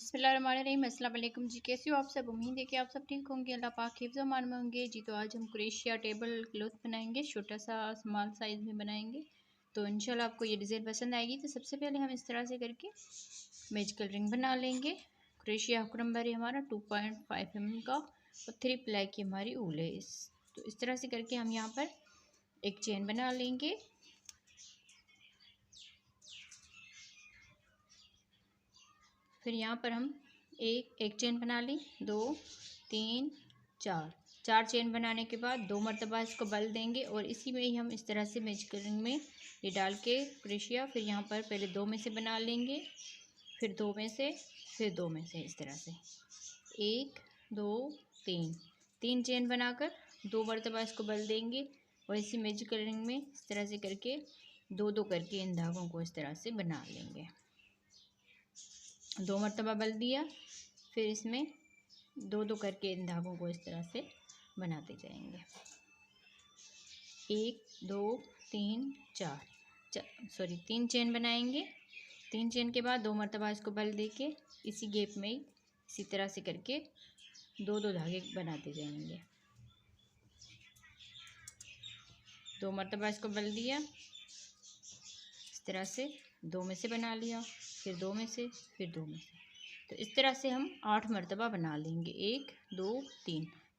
बिस्मिल्लाहिर्रहमानिर्रहीम। अस्सलाम वालेकुम जी, कैसे हो आप सब? उम्मीद है कि आप सब ठीक होंगे, अल्लाह पाक हिफ्ज़ अमान में होंगे जी। तो आज हम क्रोशिया टेबल क्लॉथ बनाएंगे, छोटा सा स्मॉल साइज़ में बनाएंगे। तो इंशाल्लाह आपको ये डिज़ाइन पसंद आएगी। तो सबसे पहले हम इस तरह से करके मैजिकल रिंग बना लेंगे। क्रोशिया हुक नंबर है हमारा 2.5 mm का और 3 प्लाई की हमारी ऊल है। तो इस तरह से करके हम यहाँ पर एक चेन बना लेंगे। फिर यहाँ पर हम एक चेन बना ली, 2 3 4 चेन बनाने के बाद 2 मरतबा इसको बल देंगे और इसी में ही हम इस तरह से मैजिकल रिंग में ये डाल के क्रोशिया फिर यहाँ पर पहले 2 में से बना लेंगे, फिर 2 में से, फिर 2 में से, इस तरह से 1 2 3 चेन बनाकर 2 मरतबा इसको बल देंगे और इसी मैजिकल रिंग में इस तरह से करके 2 करके इन धागों को इस तरह से बना लेंगे। 2 मरतबा बल दिया, फिर इसमें 2 करके इन धागों को इस तरह से बनाते जाएंगे। 1 2 3 4 3 चेन बनाएंगे। 3 चेन के बाद 2 मरतबा इसको बल देके इसी गैप में ही इसी तरह से करके 2 धागे बनाते जाएंगे। 2 मरतबा इसको बल दिया, इस तरह से 2 में से बना लिया, फिर 2 में से, फिर 2 में से। तो इस तरह से हम 8 मरतबा बना लेंगे। 1 2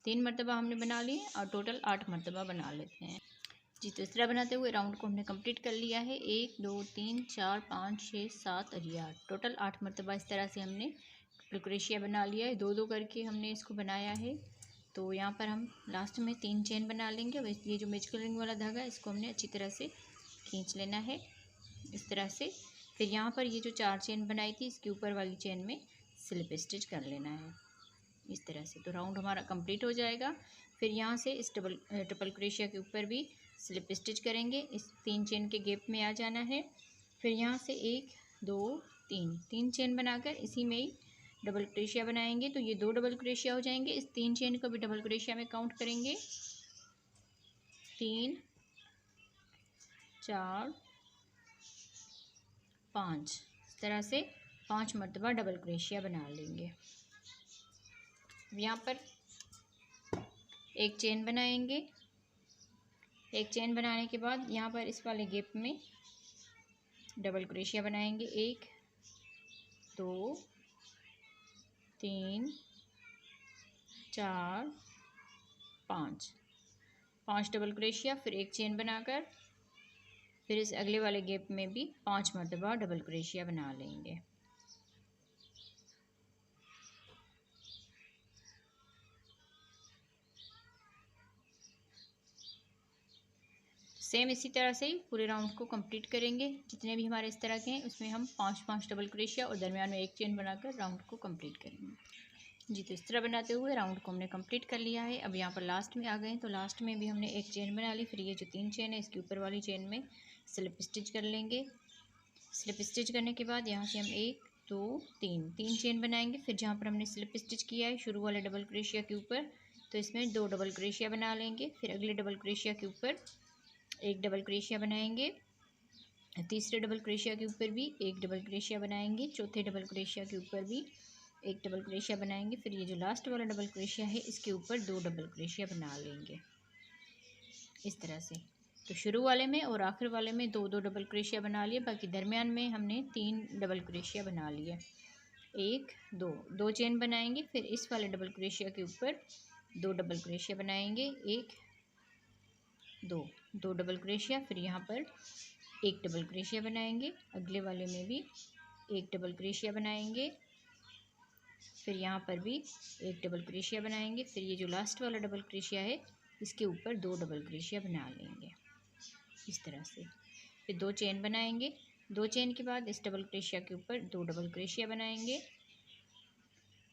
3 मरतबा हमने बना लिए और टोटल 8 मरतबा बना लेते हैं जी। तो इस तरह बनाते हुए राउंड को हमने कंप्लीट कर लिया है। 1 2 3 4 5 6 7 और 8 टोटल 8 मरतबा इस तरह से हमने क्रोशिया बना लिया है। 2 करके हमने इसको बनाया है। तो यहाँ पर हम लास्ट में 3 चेन बना लेंगे और ये जो मैजिकल रिंग वाला धागा है इसको हमने अच्छी तरह से खींच लेना है इस तरह से। फिर यहाँ पर ये जो 4 चेन बनाई थी इसके ऊपर वाली चेन में स्लिप स्टिच कर लेना है इस तरह से। तो राउंड हमारा कंप्लीट हो जाएगा। फिर यहाँ से इस ट्रिपल क्रोशिया के ऊपर भी स्लिप स्टिच करेंगे। इस 3 चेन के गैप में आ जाना है। फिर यहाँ से 1 2 3 चेन बनाकर इसी में ही डबल क्रोशिया बनाएंगे। तो ये 2 डबल क्रोशिया हो जाएंगे। इस 3 चेन को भी डबल क्रोशिया में काउंट करेंगे। 3 4 5 इस तरह से 5 मरतबा डबल क्रोशिया बना लेंगे। यहाँ पर एक चेन बनाएंगे। एक चेन बनाने के बाद यहाँ पर इस वाले गैप में डबल क्रोशिया बनाएंगे। 1 2 3 4 5 डबल क्रोशिया, फिर एक चेन बनाकर फिर इस अगले वाले गैप में भी 5 मरतबा डबल क्रोशिया बना लेंगे। सेम इसी तरह से ही पूरे राउंड को कंप्लीट करेंगे। जितने भी हमारे इस तरह के हैं उसमें हम 5 डबल क्रोशिया और दरमियान में एक चेन बनाकर राउंड को कंप्लीट करेंगे जी। तो इस तरह बनाते हुए राउंड को हमने कंप्लीट कर लिया है। अब यहाँ पर लास्ट में आ गए तो लास्ट में भी हमने एक चेन बना ली। फिर ये जो 3 चेन है इसके ऊपर वाली चेन में स्लिप स्टिच कर लेंगे। स्लिप स्टिच करने के बाद यहाँ से हम 1 2 3 चेन बनाएंगे। फिर जहाँ पर हमने स्लिप स्टिच किया है शुरू वाले डबल क्रोशिया के ऊपर तो इसमें 2 डबल क्रोशिया बना लेंगे। फिर अगले डबल क्रोशिया के ऊपर एक डबल क्रोशिया बनाएंगे। तीसरे डबल क्रोशिया के ऊपर भी एक डबल क्रोशिया बनाएंगे। चौथे डबल क्रोशिया के ऊपर भी एक डबल क्रोशिया बनाएंगे। फिर ये जो लास्ट वाला डबल क्रोशिया है इसके ऊपर 2 डबल क्रोशिया बना लेंगे इस तरह से। तो शुरू वाले में और आखिर वाले में 2 डबल क्रोशिया बना लिए, बाकी दरमियान में हमने 3 डबल क्रोशिया बना लिए। 1 2 चेन बनाएंगे। फिर इस वाले डबल क्रोशिया के ऊपर 2 डबल क्रोशिया बनाएंगे। 1 2 डबल क्रोशिया, फिर यहाँ पर एक डबल क्रोशिया बनाएंगे। अगले वाले में भी एक डबल क्रोशिया बनाएंगे। फिर यहाँ पर भी एक डबल क्रोशिया बनाएंगे। फिर ये जो लास्ट वाला डबल क्रोशिया है इसके ऊपर 2 डबल क्रोशिया बना लेंगे इस तरह से। फिर 2 चेन बनाएंगे। 2 चेन के बाद इस डबल क्रोशिया के ऊपर 2 डबल क्रोशिया बनाएंगे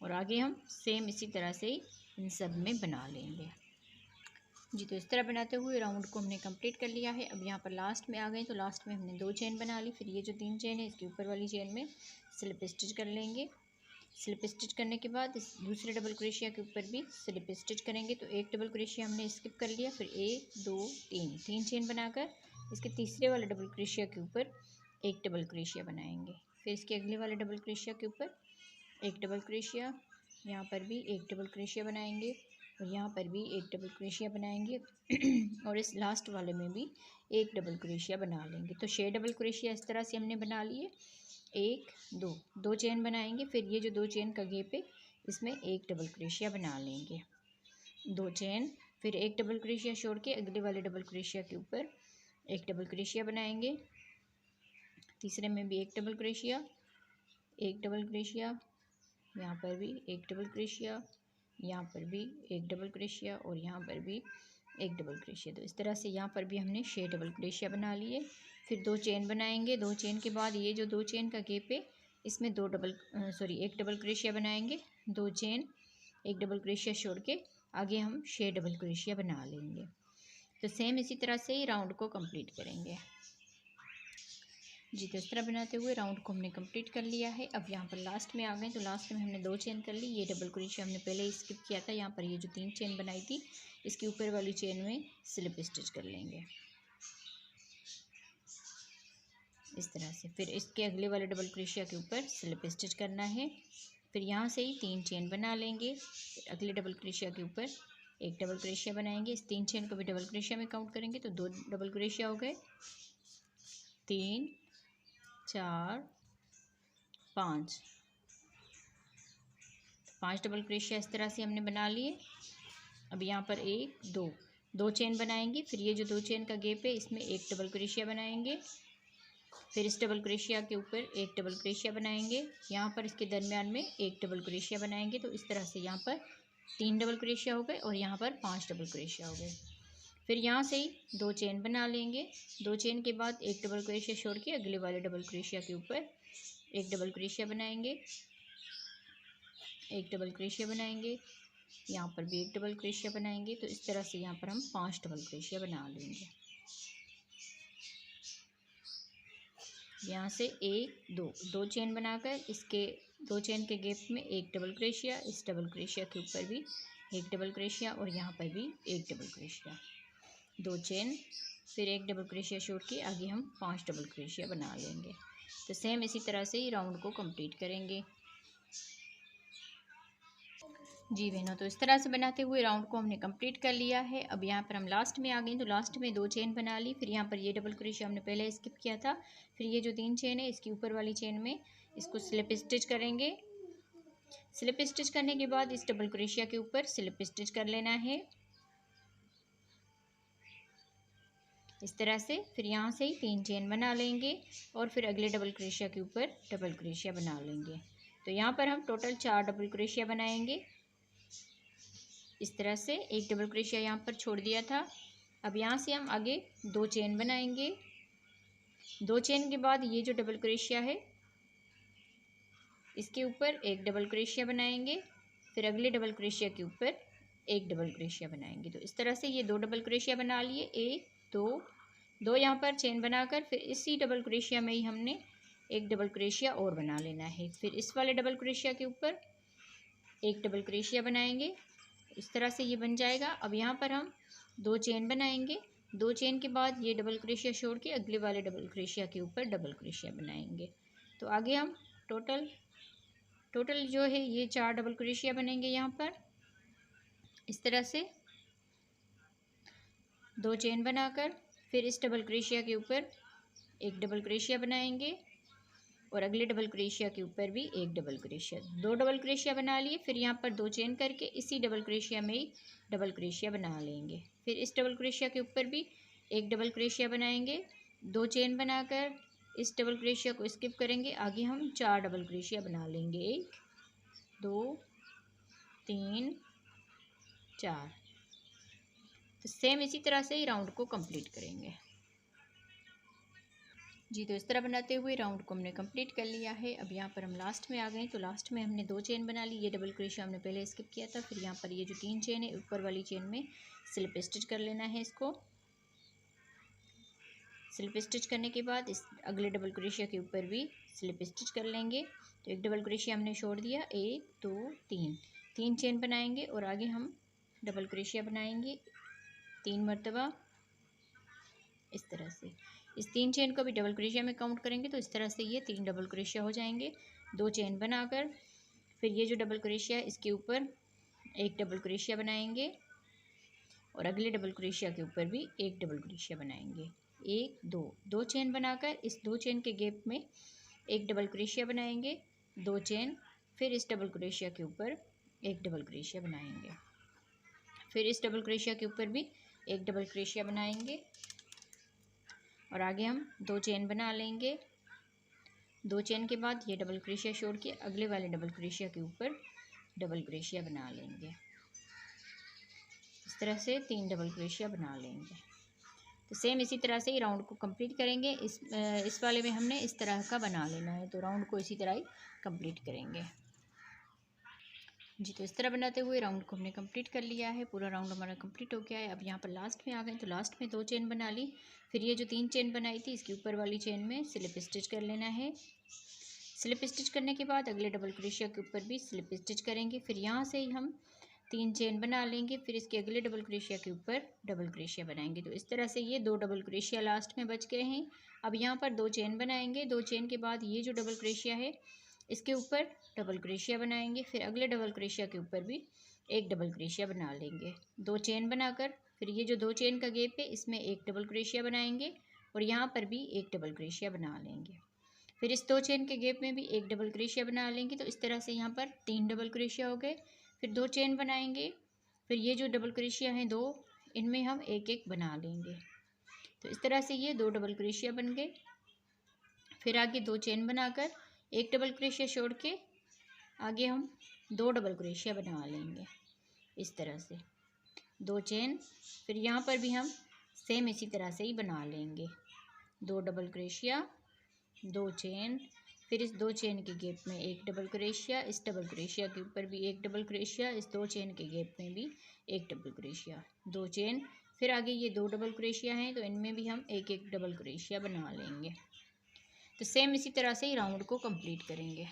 और आगे हम सेम इसी तरह से ही इन सब में बना लेंगे जी। तो इस तरह बनाते हुए राउंड को हमने कंप्लीट कर लिया है। अब यहाँ पर लास्ट में आ गए तो लास्ट में हमने 2 चेन बना ली। फिर ये जो 3 चेन है इसके ऊपर वाली चेन में स्लिप स्टिच कर लेंगे। स्लिप स्टिच करने के बाद इस दूसरे डबल क्रोशिया के ऊपर भी स्लिप स्टिच करेंगे। तो एक डबल क्रोशिया हमने स्किप कर लिया। फिर 1 2 3 चेन बनाकर इसके तीसरे वाले डबल क्रोशिया के ऊपर एक डबल क्रोशिया बनाएंगे। फिर इसके अगले वाले डबल क्रोशिया के ऊपर एक डबल क्रोशिया, यहाँ पर भी एक डबल क्रोशिया बनाएंगे और यहाँ पर भी एक डबल क्रोशिया बनाएंगे और इस लास्ट वाले में भी एक डबल क्रोशिया बना लेंगे। तो 6 डबल क्रोशिया इस तरह से हमने बना लिए। 1 2 2 चेन बनाएंगे, फिर ये जो 2 चेन का गैप है इसमें एक डबल क्रोशिया बना लेंगे। 2 चेन, फिर एक डबल क्रोशिया छोड़ के अगले वाले डबल क्रोशिया के ऊपर एक डबल क्रोशिया बनाएंगे। तीसरे में भी एक डबल क्रोशिया, एक डबल क्रोशिया, यहाँ पर भी एक डबल क्रोशिया, यहाँ पर भी एक डबल क्रोशिया और यहाँ पर भी एक डबल क्रोशिया। तो इस तरह से यहाँ पर भी हमने 6 डबल क्रोशिया बना लिए। फिर 2 चेन बनाएंगे। 2 चेन के बाद ये जो 2 चेन का गैप है इसमें एक डबल क्रोशिया बनाएंगे। 2 चेन, एक डबल क्रोशिया छोड़ के आगे हम 6 डबल क्रोशिया बना लेंगे। तो सेम इसी तरह से ही राउंड को कंप्लीट करेंगे जी। तो इस तरह बनाते हुए राउंड को हमने कंप्लीट कर लिया है। अब यहाँ पर लास्ट में आ गए, तो लास्ट में हमने 2 चेन कर ली। ये डबल क्रोशिया हमने पहले ही स्किप किया था। यहाँ पर ये जो 3 चेन बनाई थी इसके ऊपर वाली चेन में स्लिप स्टिच कर लेंगे इस तरह से। फिर इसके अगले वाले डबल क्रोशिया के ऊपर स्लिप स्टिच करना है। फिर यहाँ से ही 3 चेन बना लेंगे। फिर अगले डबल क्रोशिया के ऊपर एक डबल क्रोशिया बनाएंगे। इस 3 चेन को भी डबल क्रोशिया में काउंट करेंगे तो 2 डबल क्रोशिया हो गए, 3 4 5 डबल क्रोशिया इस तरह से हमने बना लिए। अब यहाँ पर 1 2 चेन बनाएंगे। फिर ये जो 2 चेन का गैप है इसमें एक डबल क्रोशिया बनाएंगे। फिर इस डबल क्रोशिया के ऊपर एक डबल क्रोशिया बनाएंगे। यहाँ पर इसके दरमियान में एक डबल क्रोशिया बनाएंगे। तो इस तरह से यहाँ पर 3 डबल क्रोशिया हो गए और यहाँ पर 5 डबल क्रोशिया हो गए। फिर यहाँ से ही 2 चेन बना लेंगे। 2 चेन के बाद एक डबल क्रोशिया छोड़ के अगले वाले डबल क्रोशिया के ऊपर एक डबल क्रोशिया बनाएंगे, एक डबल क्रोशिया बनाएंगे, यहाँ पर भी एक डबल क्रोशिया बनाएंगे। तो इस तरह से यहाँ पर हम 5 डबल क्रोशिया बना लेंगे। यहाँ से 1 2 चेन बनाकर इसके 2 चेन के गैप में एक डबल क्रोशिया, इस डबल क्रोशिया के ऊपर भी एक डबल क्रोशिया और यहाँ पर भी एक डबल क्रोशिया, 2 चेन, फिर एक डबल क्रोशिया छोड़ के आगे हम 5 डबल क्रोशिया बना लेंगे। तो सेम इसी तरह से ही राउंड को कंप्लीट करेंगे जी बहनों। तो इस तरह से बनाते हुए राउंड को हमने कंप्लीट कर लिया है। अब यहाँ पर हम लास्ट में आ गए, तो लास्ट में 2 चेन बना ली। फिर यहाँ पर ये डबल क्रोशिया हमने पहले स्किप किया था। फिर ये जो 3 चेन है इसकी ऊपर वाली चेन में इसको स्लिप स्टिच करेंगे। स्लिप स्टिच करने के बाद इस डबल क्रोशिया के ऊपर स्लिप स्टिच कर लेना है इस तरह से। फिर यहाँ से ही 3 चेन बना लेंगे और फिर अगले डबल क्रोशिया के ऊपर डबल क्रोशिया बना लेंगे। तो यहाँ पर हम टोटल 4 डबल क्रोशिया बनाएंगे इस तरह से। एक डबल क्रोशिया यहाँ पर छोड़ दिया था। अब यहाँ से हम आगे 2 चेन बनाएंगे। 2 चेन के बाद ये जो डबल क्रोशिया है इसके ऊपर एक डबल क्रोशिया बनाएंगे। फिर अगले डबल क्रोशिया के ऊपर एक डबल क्रोशिया बनाएंगे। तो इस तरह से ये 2 डबल क्रोशिया बना लिए। 1 2 यहाँ पर चेन बनाकर फिर इसी डबल क्रोशिया में ही हमने एक डबल क्रोशिया और बना लेना है। फिर इस वाले डबल क्रोशिया के ऊपर एक डबल क्रोशिया बनाएंगे। इस तरह से ये बन जाएगा। अब यहाँ पर हम 2 चेन बनाएंगे। 2 चेन के बाद ये डबल क्रोशिया छोड़ के अगले वाले डबल क्रोशिया के ऊपर डबल क्रोशिया बनाएंगे। तो आगे हम टोटल जो है ये 4 डबल क्रोशिया बनेंगे। यहाँ पर इस तरह से 2 चेन बनाकर फिर इस डबल क्रोशिया के ऊपर एक डबल क्रोशिया बनाएंगे और अगले डबल क्रोशिया के ऊपर भी एक डबल क्रोशिया, 2 डबल क्रोशिया बना लिए। फिर यहाँ पर 2 चेन करके इसी डबल क्रोशिया में ही डबल क्रोशिया बना लेंगे। फिर इस डबल क्रोशिया के ऊपर भी एक डबल क्रोशिया बनाएंगे। 2 चेन बनाकर इस डबल क्रोशिया को स्किप करेंगे। आगे हम 4 डबल क्रोशिया बना लेंगे। 1 2 3 4। तो सेम इसी तरह से ही राउंड को कंप्लीट करेंगे जी। तो इस तरह बनाते हुए राउंड को हमने कंप्लीट कर लिया है। अब यहाँ पर हम लास्ट में आ गए, तो लास्ट में हमने 2 चेन बना ली। ये डबल क्रोशिया हमने पहले स्किप किया था। फिर यहाँ पर ये जो 3 चेन है ऊपर वाली चेन में स्लिप स्टिच कर लेना है। इसको स्लिप स्टिच करने के बाद इस अगले डबल क्रोशिया के ऊपर भी स्लिप स्टिच कर लेंगे। तो एक डबल क्रोशिया हमने छोड़ दिया। 1 2 3 चेन बनाएंगे और आगे हम डबल क्रोशिया बनाएंगे 3 मरतबा इस तरह से। इस 3 चेन को भी डबल क्रोशिया में काउंट करेंगे तो इस तरह से ये 3 डबल क्रोशिया हो जाएंगे। 2 चेन बनाकर फिर ये जो डबल क्रोशिया है इसके ऊपर एक डबल क्रोशिया बनाएंगे और अगले डबल क्रोशिया के ऊपर भी एक डबल क्रोशिया बनाएंगे। एक दो चेन बनाकर इस दो चेन के गैप में एक डबल क्रोशिया बनाएंगे, दो चेन, फिर इस डबल क्रोशिया के ऊपर एक डबल क्रोशिया बनाएंगे, फिर इस डबल क्रोशिया के ऊपर भी एक डबल क्रोशिया बनाएंगे और आगे हम दो चेन बना लेंगे। दो चेन के बाद ये डबल क्रोशिया छोड़ के अगले वाले डबल क्रोशिया के ऊपर डबल क्रोशिया बना लेंगे। इस तरह से 3 डबल क्रोशिया बना लेंगे। तो सेम इसी तरह से ही राउंड को कंप्लीट करेंगे। इस वाले में हमने इस तरह का बना लेना है, तो राउंड को इसी तरह ही कंप्लीट करेंगे जी। तो इस तरह बनाते हुए राउंड को हमने कंप्लीट कर लिया है। पूरा राउंड हमारा कंप्लीट हो गया है। अब यहाँ पर लास्ट में आ गए तो लास्ट में 2 चेन बना ली। फिर ये जो 3 चेन बनाई थी इसके ऊपर वाली चेन में स्लिप स्टिच कर लेना है। स्लिप स्टिच करने के बाद अगले डबल क्रोशिया के ऊपर भी स्लिप स्टिच करेंगे। फिर यहाँ से ही हम 3 चेन बना लेंगे, फिर इसके अगले डबल क्रोशिया के ऊपर डबल क्रोशिया बनाएंगे। तो इस तरह से ये 2 डबल क्रोशिया लास्ट में बच गए हैं। अब यहाँ पर 2 चेन बनाएंगे। 2 चेन के बाद ये जो डबल क्रोशिया है इसके ऊपर डबल क्रोशिया बनाएंगे, फिर अगले डबल क्रोशिया के ऊपर भी एक डबल क्रोशिया बना लेंगे। 2 चेन बनाकर फिर ये जो 2 चेन का गैप है इसमें एक डबल क्रोशिया बनाएंगे और यहाँ पर भी एक डबल क्रोशिया बना लेंगे। फिर इस 2 चेन के गैप में भी एक डबल क्रोशिया बना लेंगे। तो इस तरह से यहाँ पर 3 डबल क्रोशिया हो गए। फिर 2 चेन बनाएंगे, फिर ये जो डबल क्रोशिया हैं 2, इनमें हम एक एक बना लेंगे। तो इस तरह से ये 2 डबल क्रोशिया बन गए। फिर आगे 2 चेन बनाकर एक डबल क्रोशिया छोड़ के आगे हम 2 डबल क्रोशिया बना लेंगे। इस तरह से 2 चेन, फिर यहाँ पर भी हम सेम इसी तरह से ही बना लेंगे। 2 डबल क्रोशिया, 2 चेन, फिर इस 2 चेन के गैप में एक डबल क्रोशिया, इस डबल क्रोशिया के ऊपर भी एक डबल क्रोशिया, इस 2 चेन के गैप में भी एक डबल क्रोशिया, 2 चेन, फिर आगे ये 2 डबल क्रोशिया हैं तो इनमें भी हम एक एक डबल क्रोशिया बना लेंगे। तो सेम इसी तरह से ही राउंड को कंप्लीट करेंगे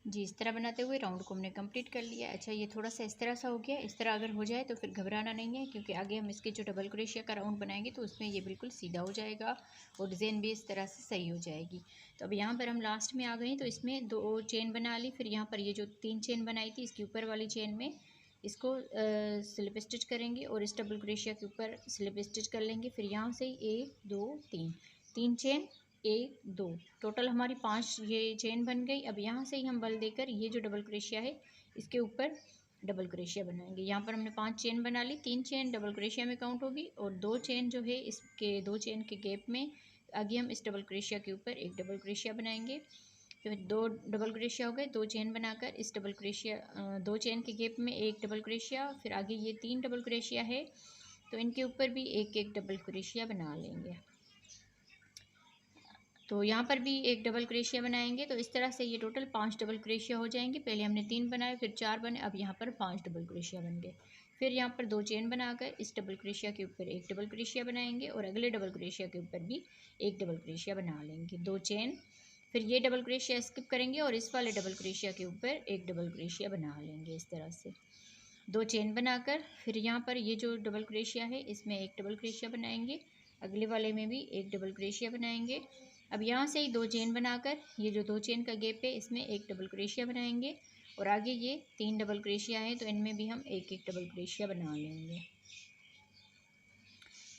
जी। इस तरह बनाते हुए राउंड को हमने कंप्लीट कर लिया। अच्छा, ये थोड़ा सा इस तरह सा हो गया। इस तरह अगर हो जाए तो फिर घबराना नहीं है, क्योंकि आगे हम इसके जो डबल क्रोशिया का राउंड बनाएंगे तो उसमें ये बिल्कुल सीधा हो जाएगा और डिज़ाइन भी इस तरह से सही हो जाएगी। तो अब यहाँ पर हम लास्ट में आ गए तो इसमें 2 चेन बना ली। फिर यहाँ पर ये जो 3 चेन बनाई थी इसके ऊपर वाली चेन में इसको स्लिप स्टिच करेंगे और इस डबल क्रोशिया के ऊपर स्लिप स्टिच कर लेंगे। फिर यहाँ से 1 2 3 चेन, 1 2, टोटल हमारी 5 ये चेन बन गई। अब यहाँ से ही हम बल देकर ये जो डबल क्रोशिया है इसके ऊपर डबल क्रोशिया बनाएंगे। यहाँ पर हमने 5 चेन बना ली, 3 चेन डबल क्रोशिया में काउंट होगी और 2 चेन जो है इसके 2 चेन के गैप में आगे हम इस डबल क्रोशिया के ऊपर एक डबल क्रोशिया बनाएंगे। फिर 2 डबल क्रोशिया हो गए। 2 चेन बनाकर इस डबल क्रोशिया 2 चेन के गैप में एक डबल क्रोशिया, फिर आगे ये 3 डबल क्रोशिया है तो इनके ऊपर भी एक एक डबल क्रोशिया बना लेंगे। तो यहाँ पर भी एक डबल क्रोशिया बनाएंगे। तो इस तरह से ये टोटल 5 डबल क्रोशिया हो जाएंगे। पहले हमने 3 बनाए, फिर 4 बने, अब यहाँ पर 5 डबल क्रोशिया बन गए। फिर यहाँ पर 2 चेन बनाकर इस डबल क्रोशिया के ऊपर एक डबल क्रोशिया बनाएंगे और अगले डबल क्रोशिया के ऊपर भी एक डबल क्रोशिया बना लेंगे। 2 चेन, फिर ये डबल क्रोशिया स्किप करेंगे और इस वाले डबल क्रोशिया के ऊपर एक डबल क्रोशिया बना लेंगे। इस तरह से 2 चेन बनाकर फिर यहाँ पर ये जो डबल क्रोशिया है इसमें एक डबल क्रोशिया बनाएंगे, अगले वाले में भी एक डबल क्रोशिया बनाएंगे। अब यहाँ से ही 2 चेन बनाकर ये जो 2 चेन का गैप है इसमें एक डबल क्रोशिया बनाएंगे और आगे ये 3 डबल क्रोशिया है तो इनमें भी हम एक एक डबल क्रोशिया बना लेंगे।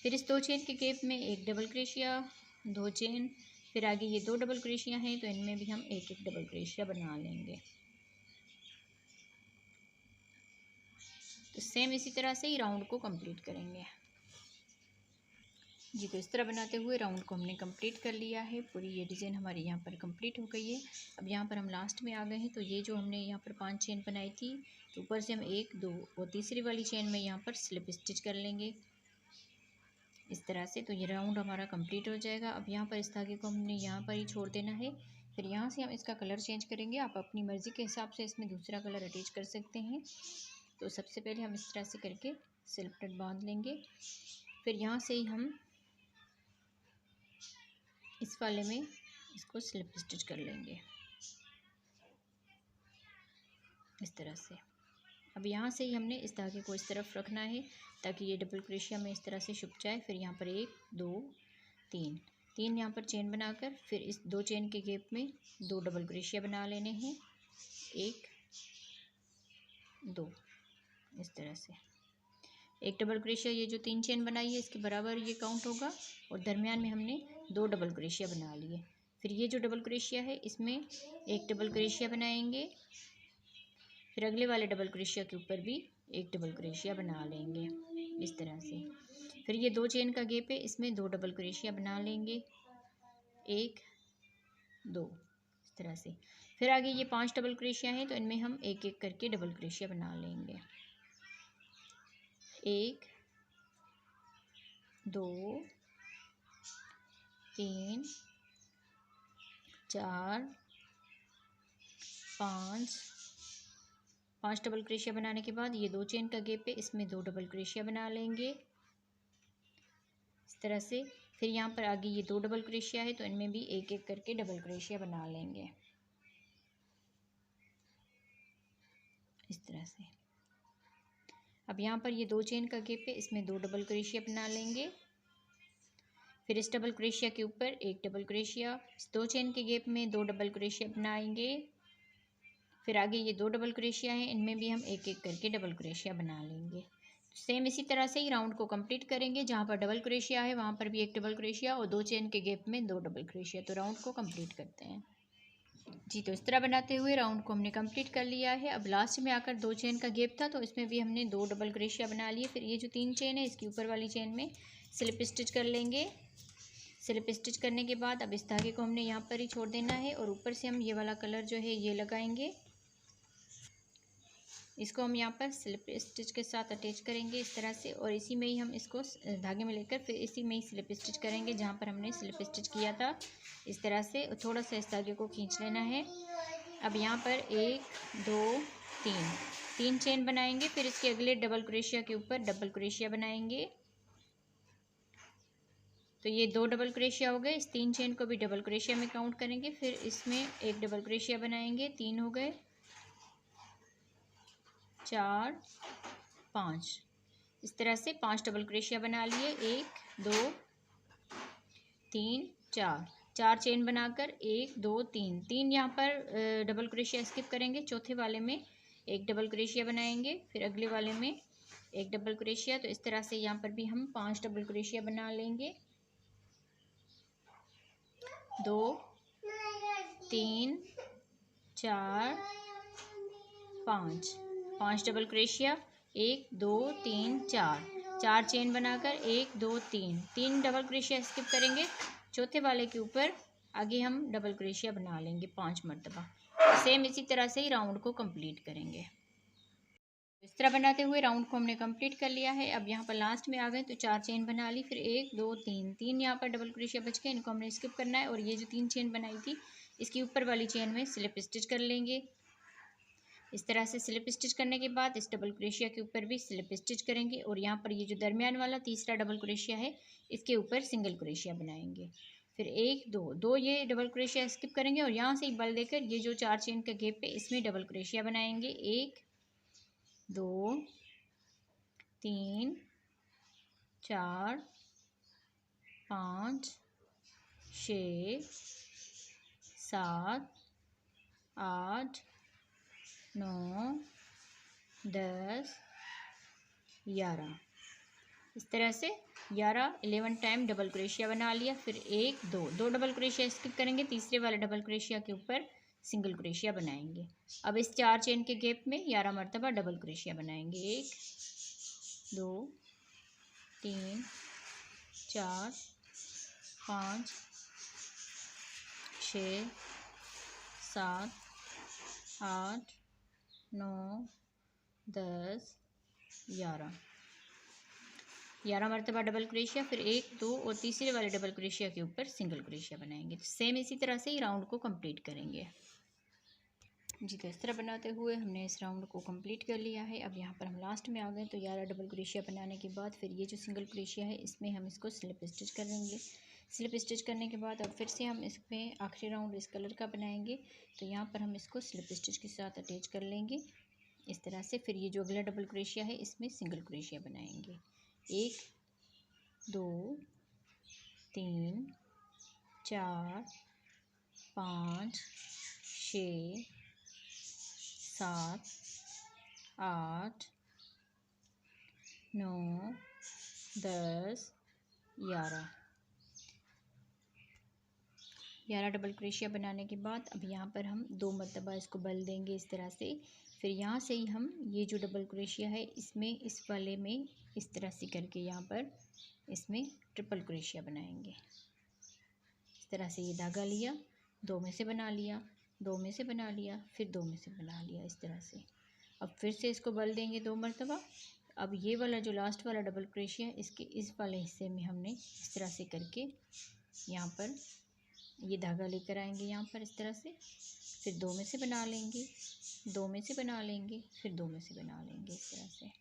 फिर इस 2 चेन के गैप में एक डबल क्रोशिया, 2 चेन, फिर आगे ये 2 डबल क्रोशिया हैं तो इनमें भी हम एक एक डबल क्रोशिया बना लेंगे। तो सेम इसी तरह से ही राउंड को कंप्लीट करेंगे जी। तो इस तरह बनाते हुए राउंड को हमने कंप्लीट कर लिया है। पूरी ये डिज़ाइन हमारी यहाँ पर कंप्लीट हो गई है। अब यहाँ पर हम लास्ट में आ गए हैं। तो ये जो हमने यहाँ पर 5 चेन बनाई थी तो ऊपर से हम 1 2 और तीसरी वाली चेन में यहाँ पर स्लिप स्टिच कर लेंगे इस तरह से। तो ये राउंड हमारा कंप्लीट हो जाएगा। अब यहाँ पर इस धागे को हमने यहाँ पर ही छोड़ देना है। फिर यहाँ से हम इसका कलर चेंज करेंगे। आप अपनी मर्ज़ी के हिसाब से इसमें दूसरा कलर अटैच कर सकते हैं। तो सबसे पहले हम इस तरह से करके सेल्फ नट बांध लेंगे। फिर यहाँ से ही हम इस वाले में इसको स्लिप स्टिच कर लेंगे इस तरह से। अब यहाँ से ही हमने इस धागे को इस तरफ रखना है ताकि ये डबल क्रोशिया में इस तरह से छुप जाए। फिर यहाँ पर 1 2 3 3 यहाँ पर चेन बनाकर फिर इस 2 चेन के गैप में 2 डबल क्रोशिया बना लेने हैं, 1 2, इस तरह से। एक डबल क्रोशिया, ये जो 3 चेन बनाई है इसके बराबर ये काउंट होगा, और दरमियान में हमने 2 डबल क्रोशिया बना लिए। फिर ये जो डबल क्रोशिया है इसमें एक डबल क्रोशिया बनाएंगे, फिर अगले वाले डबल क्रोशिया के ऊपर भी एक डबल क्रोशिया बना लेंगे, इस तरह से। फिर ये 2 चेन का गैप है, इसमें 2 डबल क्रोशिया बना लेंगे, 1 2, इस तरह से। फिर आगे ये 5 डबल क्रोशिया हैं, तो इनमें हम एक एक करके डबल क्रोशिया बना लेंगे, 1 2 3 4 5 डबल क्रोशिया बनाने के बाद ये 2 चेन का गैप है, इसमें 2 डबल क्रोशिया बना लेंगे, इस तरह से। फिर यहाँ पर आगे ये 2 डबल क्रोशिया है, तो इनमें भी एक एक करके डबल क्रोशिया बना लेंगे, इस तरह से। अब यहाँ पर ये 2 चेन का गैप है, इसमें 2 डबल क्रोशिया बना लेंगे, फिर इस डबल क्रोशिया के ऊपर एक डबल क्रोशिया, इस 2 चेन के गैप में 2 डबल क्रोशिया बनाएंगे। फिर आगे ये 2 डबल क्रोशिया हैं, इनमें भी हम एक एक करके डबल क्रोशिया बना लेंगे। सेम इसी तरह से ही राउंड को कंप्लीट करेंगे, जहाँ पर डबल क्रोशिया है वहाँ पर भी एक डबल क्रोशिया और 2 चेन के गैप में 2 डबल क्रोशिया। तो राउंड को कंप्लीट करते हैं जी। तो इस तरह बनाते हुए राउंड को हमने कंप्लीट कर लिया है। अब लास्ट में आकर 2 चेन का गैप था, तो इसमें भी हमने 2 डबल क्रोशिया बना लिए। फिर ये जो 3 चेन है इसकी ऊपर वाली चेन में स्लिप स्टिच कर लेंगे। स्लिप स्टिच करने के बाद अब इस धागे को हमने यहाँ पर ही छोड़ देना है, और ऊपर से हम ये वाला कलर जो है ये लगाएंगे। इसको हम यहाँ पर स्लिप स्टिच के साथ अटैच करेंगे इस तरह से, और इसी में ही हम इसको धागे में लेकर फिर इसी में ही स्लिप स्टिच करेंगे जहाँ पर हमने स्लिप स्टिच किया था, इस तरह से। थोड़ा सा इस धागे को खींच लेना है। अब यहाँ पर 1 2 3 चेन बनाएंगे, फिर इसके अगले डबल क्रोशिया के ऊपर डबल क्रोशिया बनाएंगे। तो ये 2 डबल क्रोशिया हो गए, इस 3 चेन को भी डबल क्रोशिया में काउंट करेंगे, फिर इसमें एक डबल क्रोशिया बनाएंगे, 3 हो गए, 4 5, इस तरह से 5 डबल क्रोशिया बना लिए। 1 2 3 4 चेन बनाकर 1 2 3 यहाँ पर डबल क्रोशिया स्किप करेंगे, चौथे वाले में एक डबल क्रोशिया बनाएंगे, फिर अगले वाले में एक डबल क्रोशिया। तो इस तरह से यहाँ पर भी हम 5 डबल क्रोशिया बना लेंगे, 2 3 4 5 डबल क्रोशिया, 1 2 3 4 चेन बनाकर 1 2 3 डबल क्रोशिया स्किप करेंगे, चौथे वाले के ऊपर आगे हम डबल क्रोशिया बना लेंगे 5 मरतबा। सेम इसी तरह से ही राउंड को कंप्लीट करेंगे। इस तरह बनाते हुए राउंड को हमने कंप्लीट कर लिया है। अब यहाँ पर लास्ट में आ गए तो 4 चेन बना ली, फिर 1 2 3 यहाँ पर डबल क्रोशिया बच गए, इनको हमने स्किप करना है, और ये जो 3 चेन बनाई थी इसकी ऊपर वाली चेन में स्लिप स्टिच कर लेंगे। इस तरह से स्लिप स्टिच करने के बाद इस डबल क्रोशिया के ऊपर भी स्लिप स्टिच करेंगे, और यहाँ पर ये जो दरमियान वाला तीसरा डबल क्रोशिया है इसके ऊपर सिंगल क्रोशिया बनाएंगे। फिर 1 2 ये डबल क्रोशिया स्किप करेंगे, और यहाँ से ही बल देकर ये जो 4 चेन का गैप है इसमें डबल क्रोशिया बनाएंगे, 1 2 3 4 5 6 7 8 9 10 11, इस तरह से 11 टाइम डबल क्रोशिया बना लिया। फिर 1 2 डबल क्रोशिया स्किप करेंगे, तीसरे वाले डबल क्रोशिया के ऊपर सिंगल क्रोशिया बनाएंगे। अब इस 4 चेन के गैप में 11 मरतबा डबल क्रोशिया बनाएंगे, 1 2 3 4 5 6 7 8 9 10 11 मरतबा डबल क्रोशिया, फिर 1 2 और तीसरे वाले डबल क्रोशिया के ऊपर सिंगल क्रोशिया बनाएंगे। तो सेम इसी तरह से ही राउंड को कंप्लीट करेंगे जी। तो इस तरह बनाते हुए हमने इस राउंड को कंप्लीट कर लिया है। अब यहाँ पर हम लास्ट में आ गए तो 11 डबल क्रोशिया बनाने के बाद फिर ये जो सिंगल क्रोशिया है इसमें हम इसको स्लिप स्टिच करेंगे। स्लिप स्टिच करने के बाद अब फिर से हम इसमें आखिरी राउंड इस कलर का बनाएंगे, तो यहाँ पर हम इसको स्लिप स्टिच के साथ अटैच कर लेंगे इस तरह से। फिर ये जो अगला डबल क्रोशिया है इसमें सिंगल क्रोशिया बनाएंगे, 1 2 3 4 5 6 7 8 9 10 11 डबल क्रोशिया बनाने के बाद अब यहाँ पर हम 2 मरतबा इसको बल देंगे इस तरह से। फिर यहाँ से ही हम ये जो डबल क्रोशिया है इसमें इस वाले में इस तरह से करके यहाँ पर इसमें ट्रिपल क्रोशिया बनाएंगे। इस तरह से ये धागा लिया, 2 में से बना लिया, 2 में से बना लिया, फिर 2 में से बना लिया इस तरह से। अब फिर से इसको बल देंगे 2 मरतबा। अब ये वाला जो लास्ट वाला डबल क्रोशिया है इसके इस वाले हिस्से में हमने इस तरह से करके यहाँ पर ये धागा लेकर आएंगे यहाँ पर इस तरह से। फिर 2 में से बना लेंगे, 2 में से बना लेंगे, फिर 2 में से बना लेंगे इस तरह से।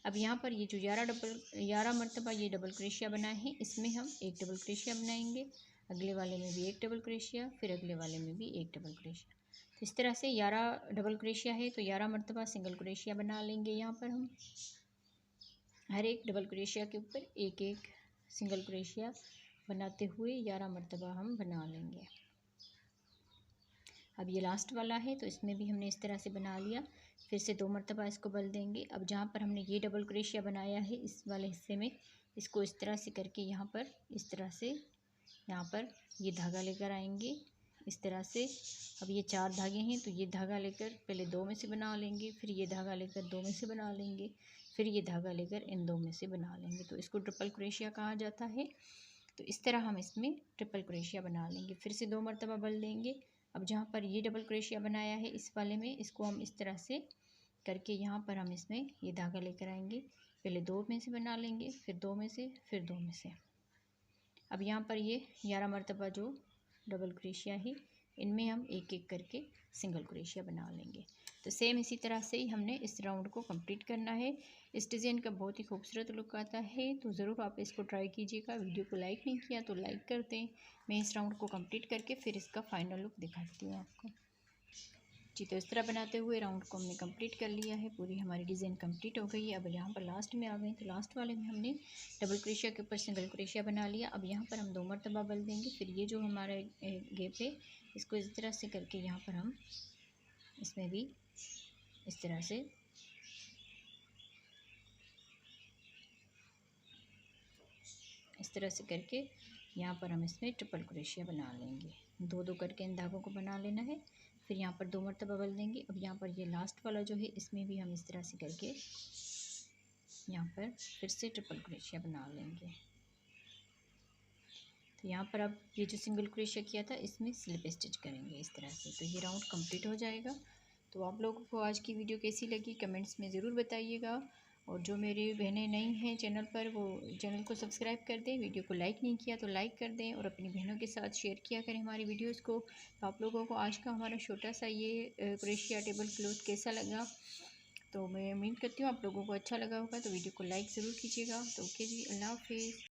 अब यहाँ पर ये जो 11 मरतबा ये डबल क्रोशिया बनाए हैं इसमें हम एक डबल क्रोशिया बनाएंगे, अगले वाले में भी एक डबल क्रोशिया, फिर अगले वाले में भी एक डबल क्रोशिया। तो इस तरह से 11 डबल क्रोशिया है तो 11 मरतबा सिंगल क्रोशिया बना लेंगे। यहाँ पर हम हर एक डबल क्रोशिया के ऊपर एक एक सिंगल क्रोशिया बनाते हुए 11 मरतबा हम बना लेंगे। अब ये लास्ट वाला है तो इसमें भी हमने इस तरह से बना लिया। फिर से 2 मरतबा इसको बल देंगे। अब जहाँ पर हमने ये डबल क्रोशिया बनाया है इस वाले हिस्से में इसको इस तरह से करके यहाँ पर इस तरह से यहाँ पर ये धागा लेकर आएंगे इस तरह से। अब ये 4 धागे हैं तो ये धागा लेकर पहले 2 में से बना लेंगे, फिर ये धागा लेकर 2 में से बना लेंगे, फिर ये धागा लेकर इन 2 में से बना लेंगे। तो इसको ट्रिपल क्रोशिया कहा जाता है। तो इस तरह हम इसमें ट्रिपल क्रोशिया बना लेंगे। फिर से 2 मरतबा बल देंगे। अब जहाँ पर ये डबल क्रोशिया बनाया है इस वाले में इसको हम इस तरह से करके यहाँ पर हम इसमें ये धागा लेकर आएंगे। पहले 2 में से बना लेंगे, फिर 2 में से, फिर 2 में से। अब यहाँ पर ये 11 मरतबा जो डबल क्रोशिया है इनमें हम एक एक करके सिंगल क्रोशिया बना लेंगे। तो सेम इसी तरह से ही हमने इस राउंड को कंप्लीट करना है। इस डिज़ाइन का बहुत ही खूबसूरत लुक आता है तो ज़रूर आप इसको ट्राई कीजिएगा। वीडियो को लाइक नहीं किया तो लाइक कर दें। मैं इस राउंड को कंप्लीट करके फिर इसका फाइनल लुक दिखाती हूँ आपको जी। तो इस तरह बनाते हुए राउंड को हमने कंप्लीट कर लिया है। पूरी हमारी डिज़ाइन कंप्लीट हो गई है। अब यहाँ पर लास्ट में आ गए तो लास्ट वाले में हमने डबल क्रोशिया के ऊपर सिंगल क्रोशिया बना लिया। अब यहाँ पर हम 2 मरतबा बल देंगे। फिर ये जो हमारा गैप है इसको इस तरह से करके यहाँ पर हम इसमें भी इस तरह से करके यहाँ पर हम इसमें ट्रिपल क्रोशिया बना लेंगे। 2-2 करके इन धागों को बना लेना है। फिर यहाँ पर 2 मरतबा बल देंगे। अब यहाँ पर ये लास्ट वाला जो है इसमें भी हम इस तरह से करके यहाँ पर फिर से ट्रिपल क्रोशिया बना लेंगे। तो यहाँ पर अब ये जो सिंगल क्रोशिया किया था इसमें स्लिप स्टिच करेंगे इस तरह से। तो ये राउंड कंप्लीट हो जाएगा। तो आप लोगों को आज की वीडियो कैसी लगी कमेंट्स में ज़रूर बताइएगा। और जो मेरी बहनें नई हैं चैनल पर वो चैनल को सब्सक्राइब कर दें। वीडियो को लाइक नहीं किया तो लाइक कर दें और अपनी बहनों के साथ शेयर किया करें हमारी वीडियोस को। तो आप लोगों को आज का हमारा छोटा सा ये क्रोशिया टेबल क्लॉथ कैसा लगा तो मैं उम्मीद करती हूँ आप लोगों को अच्छा लगा होगा। तो वीडियो को लाइक ज़रूर कीजिएगा। तो ओके जी, अल्लाह हाफिज़।